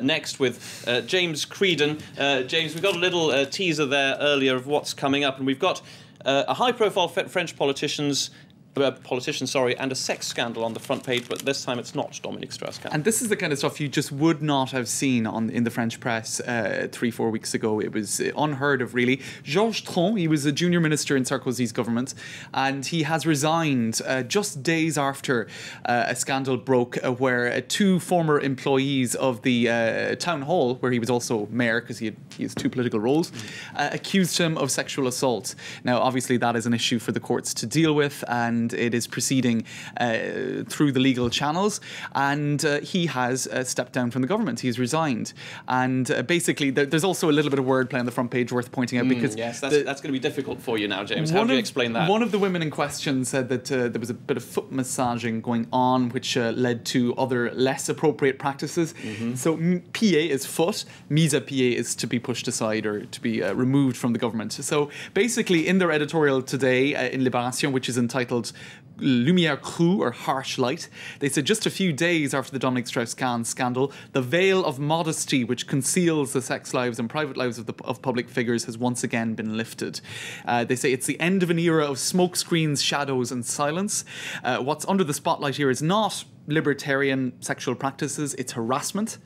Next with James Creedon. James, we've got a little teaser there earlier of what's coming up, and we've got a high-profile French politician, and a sex scandal on the front page, but this time it's not Dominique Strauss-Kahn. And this is the kind of stuff you just would not have seen in the French press 3-4 weeks ago. It was unheard of, really. Georges Tron, he was a junior minister in Sarkozy's government, and he has resigned just days after a scandal broke where two former employees of the town hall, where he was also mayor, because he has two political roles, accused him of sexual assault. Now, obviously, that is an issue for the courts to deal with, and it is proceeding through the legal channels, and he has stepped down from the government. He's resigned, and basically there's also a little bit of wordplay on the front page worth pointing out, because yes, that's going to be difficult for you now, James. How do you explain that? One of the women in question said that there was a bit of foot massaging going on, which led to other less appropriate practices. So pied is foot, mise à pied is to be pushed aside or to be removed from the government. So basically, in their editorial today in Libération, which is entitled Lumière crue, or harsh light, they said just a few days after the Dominique Strauss-Kahn scandal, the veil of modesty which conceals the sex lives and private lives of public figures has once again been lifted. They say it's the end of an era of smoke screens, shadows and silence. What's under the spotlight here is not libertarian sexual practices, it's harassment.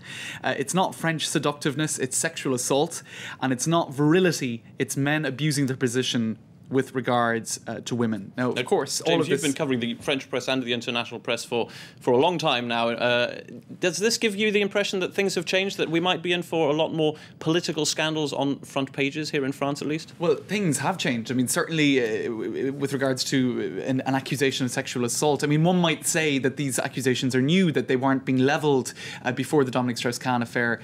It's not French seductiveness, it's sexual assault. And it's not virility, it's men abusing their position with regards to women. Now, of course, James, all of this... you've been covering the French press and the international press for a long time now. Does this give you the impression that things have changed, that we might be in for a lot more political scandals on front pages here in France, at least? Well, things have changed. I mean, certainly with regards to an accusation of sexual assault, I mean, one might say that these accusations are new, that they weren't being levelled before the Dominique Strauss-Kahn affair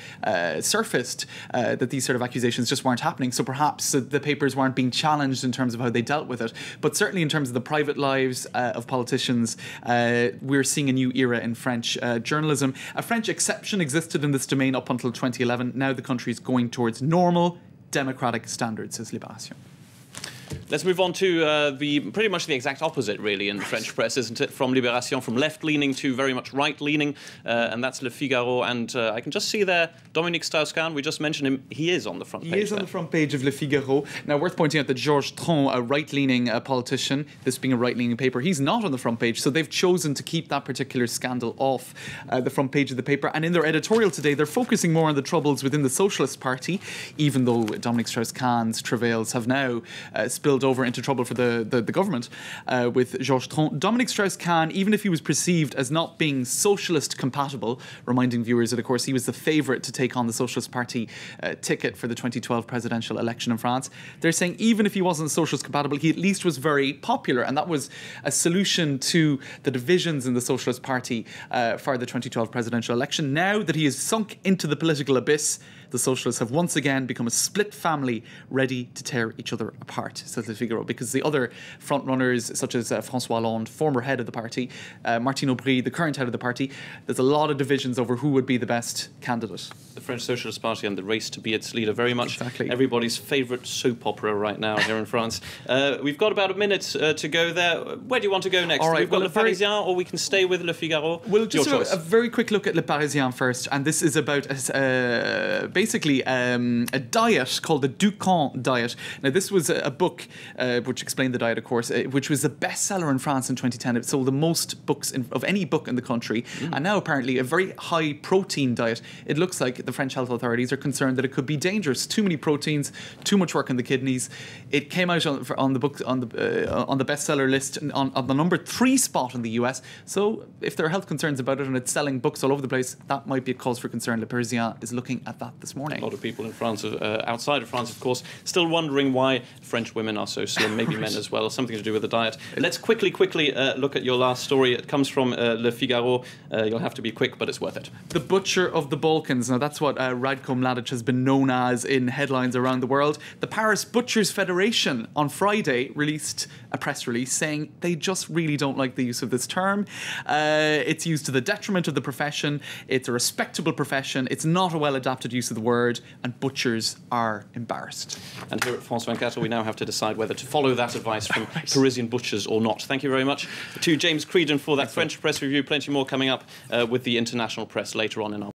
surfaced, that these sort of accusations just weren't happening. So perhaps the papers weren't being challenged in terms of how they dealt with it. But certainly in terms of the private lives of politicians, we're seeing a new era in French journalism. A French exception existed in this domain up until 2011. Now the country is going towards normal democratic standards, says Libération. Let's move on to pretty much the exact opposite, really, in the French press, isn't it? From Libération, from left-leaning to very much right-leaning, and that's Le Figaro. And I can just see there Dominique Strauss-Kahn. We just mentioned him. He is on the front page. He is on the front page of Le Figaro. Now, worth pointing out that Georges Tron, a right-leaning politician, this being a right-leaning paper, he's not on the front page. So they've chosen to keep that particular scandal off the front page of the paper. And in their editorial today, they're focusing more on the troubles within the Socialist Party, even though Dominique Strauss-Kahn's travails have now spilled over into trouble for the government with Georges Tron. Dominique Strauss-Kahn, even if he was perceived as not being socialist compatible, reminding viewers that, of course, he was the favourite to take on the Socialist Party ticket for the 2012 presidential election in France, they're saying even if he wasn't socialist compatible, he at least was very popular, and that was a solution to the divisions in the Socialist Party for the 2012 presidential election. Now that he has sunk into the political abyss, the Socialists have once again become a split family ready to tear each other apart, says Le Figaro, because the other frontrunners, such as François Hollande, former head of the party, Martine Aubry, the current head of the party, there's a lot of divisions over who would be the best candidate. The French Socialist Party and the race to be its leader, very much everybody's favourite soap opera right now here in France. We've got about a minute to go there. Where do you want to go next? All right, We've got Le Parisien, or we can stay with Le Figaro. Well, just a very quick look at Le Parisien first, and this is about basically a diet called the Ducamp diet. Now, this was a book which explained the diet, of course, which was a bestseller in France in 2010. It sold the most books of any book in the country, and now apparently a very high protein diet. It looks like the French health authorities are concerned that it could be dangerous. Too many proteins, too much work on the kidneys. It came out on the bestseller list on the number 3 spot in the US. So if there are health concerns about it and it's selling books all over the place, that might be a cause for concern. Le Parisien is looking at that this morning. A lot of people in France, outside of France, of course, still wondering why French women are so slim, maybe men as well, something to do with the diet. Let's quickly look at your last story. It comes from Le Figaro. You'll have to be quick, but it's worth it. The Butcher of the Balkans. Now, that's what Radko Mladic has been known as in headlines around the world. The Paris Butchers Federation on Friday released a press release saying they just really don't like the use of this term. It's used to the detriment of the profession. It's a respectable profession. It's not a well-adapted use of the word, and butchers are embarrassed. And here at France 24, we now have to decide whether to follow that advice from Parisian butchers or not. Thank you very much to James Creedon for that French press review. Plenty more coming up with the international press later on in our